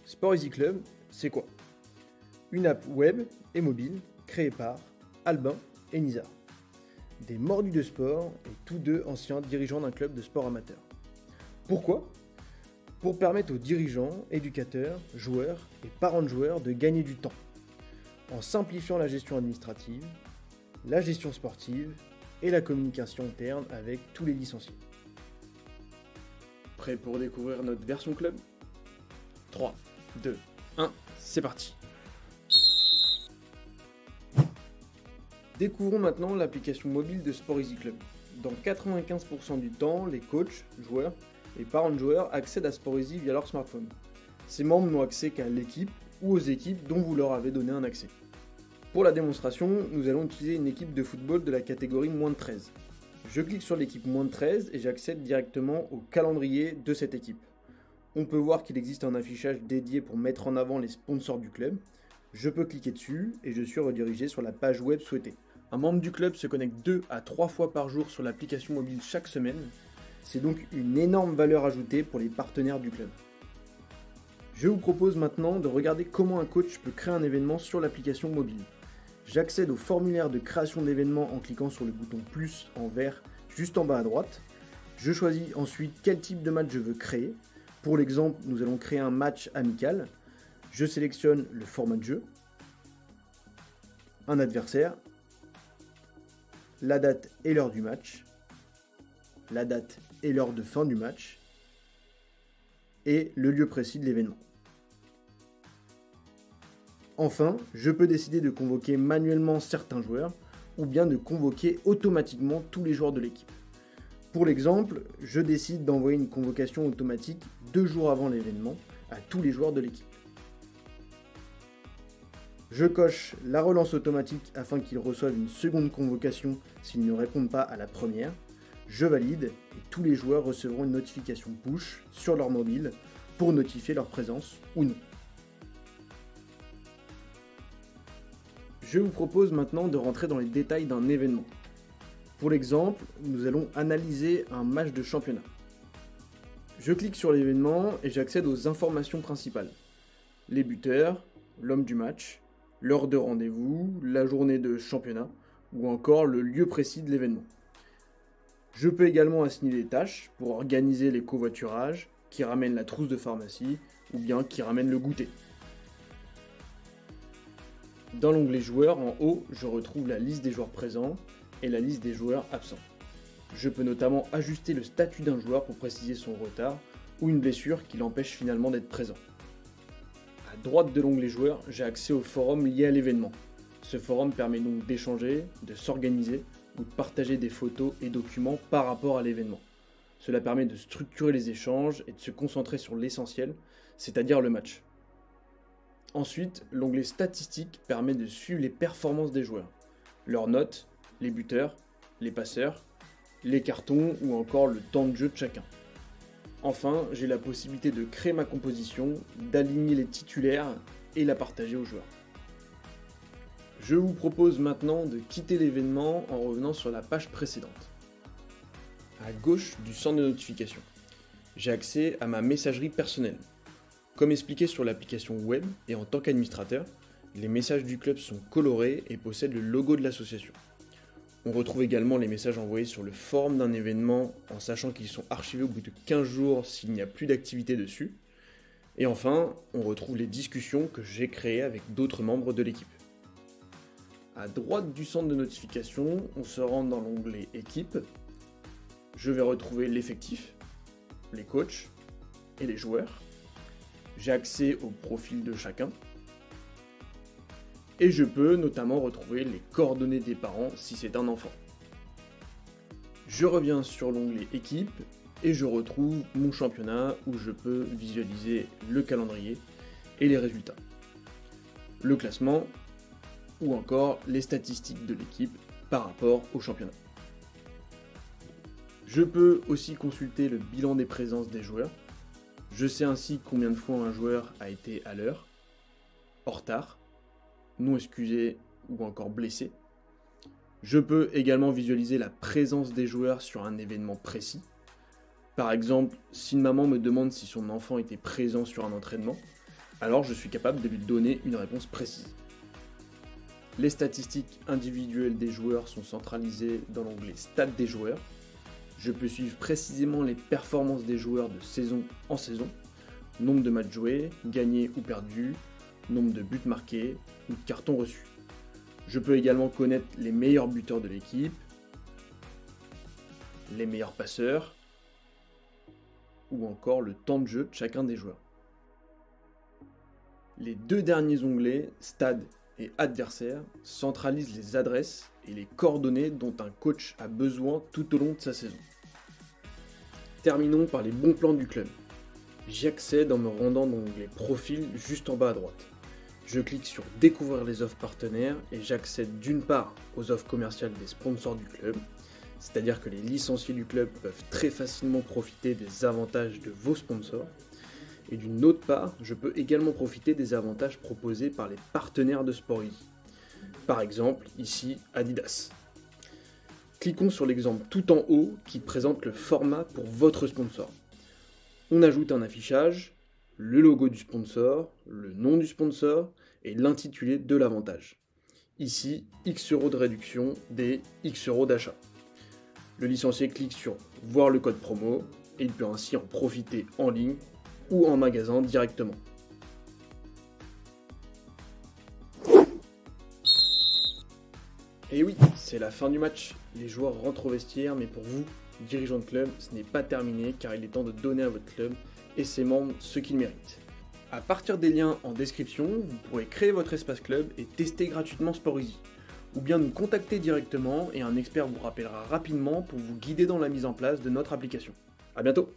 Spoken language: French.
Sport Easy Club, c'est quoi? Une app web et mobile créée par Albin et Nizar. Des mordus de sport et tous deux anciens dirigeants d'un club de sport amateur. Pourquoi? Pour permettre aux dirigeants, éducateurs, joueurs et parents de joueurs de gagner du temps en simplifiant la gestion administrative, la gestion sportive et la communication interne avec tous les licenciés. Prêt pour découvrir notre version club? 3, 2, 1, c'est parti! Découvrons maintenant l'application mobile de Sport Easy Club. Dans 95% du temps, les coachs, joueurs et parents de joueurs accèdent à Sport Easy via leur smartphone. Ces membres n'ont accès qu'à l'équipe ou aux équipes dont vous leur avez donné un accès. Pour la démonstration, nous allons utiliser une équipe de football de la catégorie moins de 13. Je clique sur l'équipe moins de 13 et j'accède directement au calendrier de cette équipe. On peut voir qu'il existe un affichage dédié pour mettre en avant les sponsors du club. Je peux cliquer dessus et je suis redirigé sur la page web souhaitée. Un membre du club se connecte 2 à 3 fois par jour sur l'application mobile chaque semaine. C'est donc une énorme valeur ajoutée pour les partenaires du club. Je vous propose maintenant de regarder comment un coach peut créer un événement sur l'application mobile. J'accède au formulaire de création d'événements en cliquant sur le bouton plus en vert juste en bas à droite. Je choisis ensuite quel type de match je veux créer. Pour l'exemple, nous allons créer un match amical. Je sélectionne le format de jeu, un adversaire, la date et l'heure du match, la date et l'heure de fin du match, et le lieu précis de l'événement. Enfin, je peux décider de convoquer manuellement certains joueurs, ou bien de convoquer automatiquement tous les joueurs de l'équipe. Pour l'exemple, je décide d'envoyer une convocation automatique 2 jours avant l'événement à tous les joueurs de l'équipe. Je coche la relance automatique afin qu'ils reçoivent une seconde convocation s'ils ne répondent pas à la première. Je valide et tous les joueurs recevront une notification push sur leur mobile pour notifier leur présence ou non. Je vous propose maintenant de rentrer dans les détails d'un événement. Pour l'exemple, nous allons analyser un match de championnat. Je clique sur l'événement et j'accède aux informations principales. Les buteurs, l'homme du match, l'heure de rendez-vous, la journée de championnat ou encore le lieu précis de l'événement. Je peux également assigner des tâches pour organiser les covoiturages, qui ramènent la trousse de pharmacie ou bien qui ramènent le goûter. Dans l'onglet joueurs, en haut, je retrouve la liste des joueurs présents et la liste des joueurs absents. Je peux notamment ajuster le statut d'un joueur pour préciser son retard ou une blessure qui l'empêche finalement d'être présent. À droite de l'onglet joueurs, j'ai accès au forum lié à l'événement. Ce forum permet donc d'échanger, de s'organiser ou de partager des photos et documents par rapport à l'événement. Cela permet de structurer les échanges et de se concentrer sur l'essentiel, c'est-à-dire le match. Ensuite, l'onglet statistiques permet de suivre les performances des joueurs, leurs notes, les buteurs, les passeurs, les cartons ou encore le temps de jeu de chacun. Enfin, j'ai la possibilité de créer ma composition, d'aligner les titulaires et la partager aux joueurs. Je vous propose maintenant de quitter l'événement en revenant sur la page précédente. À gauche du centre de notification, j'ai accès à ma messagerie personnelle. Comme expliqué sur l'application web et en tant qu'administrateur, les messages du club sont colorés et possèdent le logo de l'association. On retrouve également les messages envoyés sur le forum d'un événement en sachant qu'ils sont archivés au bout de 15 jours s'il n'y a plus d'activité dessus. Et enfin, on retrouve les discussions que j'ai créées avec d'autres membres de l'équipe. À droite du centre de notification, on se rend dans l'onglet équipe. Je vais retrouver l'effectif, les coachs et les joueurs. J'ai accès au profil de chacun. Et je peux notamment retrouver les coordonnées des parents si c'est un enfant. Je reviens sur l'onglet équipe et je retrouve mon championnat où je peux visualiser le calendrier et les résultats, le classement ou encore les statistiques de l'équipe par rapport au championnat. Je peux aussi consulter le bilan des présences des joueurs. Je sais ainsi combien de fois un joueur a été à l'heure, en retard, non excusé ou encore blessé. Je peux également visualiser la présence des joueurs sur un événement précis. Par exemple, si une maman me demande si son enfant était présent sur un entraînement, alors je suis capable de lui donner une réponse précise. Les statistiques individuelles des joueurs sont centralisées dans l'onglet Stats des joueurs. Je peux suivre précisément les performances des joueurs de saison en saison, nombre de matchs joués, gagnés ou perdus, nombre de buts marqués ou de cartons reçus. Je peux également connaître les meilleurs buteurs de l'équipe, les meilleurs passeurs, ou encore le temps de jeu de chacun des joueurs. Les deux derniers onglets, Stade et Adversaire, centralisent les adresses et les coordonnées dont un coach a besoin tout au long de sa saison. Terminons par les bons plans du club. J'y accède en me rendant dans l'onglet Profil juste en bas à droite. Je clique sur Découvrir les offres partenaires et j'accède d'une part aux offres commerciales des sponsors du club, c'est-à-dire que les licenciés du club peuvent très facilement profiter des avantages de vos sponsors, et d'une autre part, je peux également profiter des avantages proposés par les partenaires de Sporteasy. Par exemple, ici, Adidas. Cliquons sur l'exemple tout en haut qui présente le format pour votre sponsor. On ajoute un affichage, le logo du sponsor, le nom du sponsor et l'intitulé de l'avantage. Ici, X euros de réduction des X euros d'achat. Le licencié clique sur Voir le code promo et il peut ainsi en profiter en ligne ou en magasin directement. Et oui, c'est la fin du match. Les joueurs rentrent au vestiaire, mais pour vous, dirigeants de club, ce n'est pas terminé car il est temps de donner à votre club et ses membres ce qu'ils méritent. À partir des liens en description, vous pourrez créer votre espace club et tester gratuitement Sporteasy. Ou bien nous contacter directement et un expert vous rappellera rapidement pour vous guider dans la mise en place de notre application. A bientôt!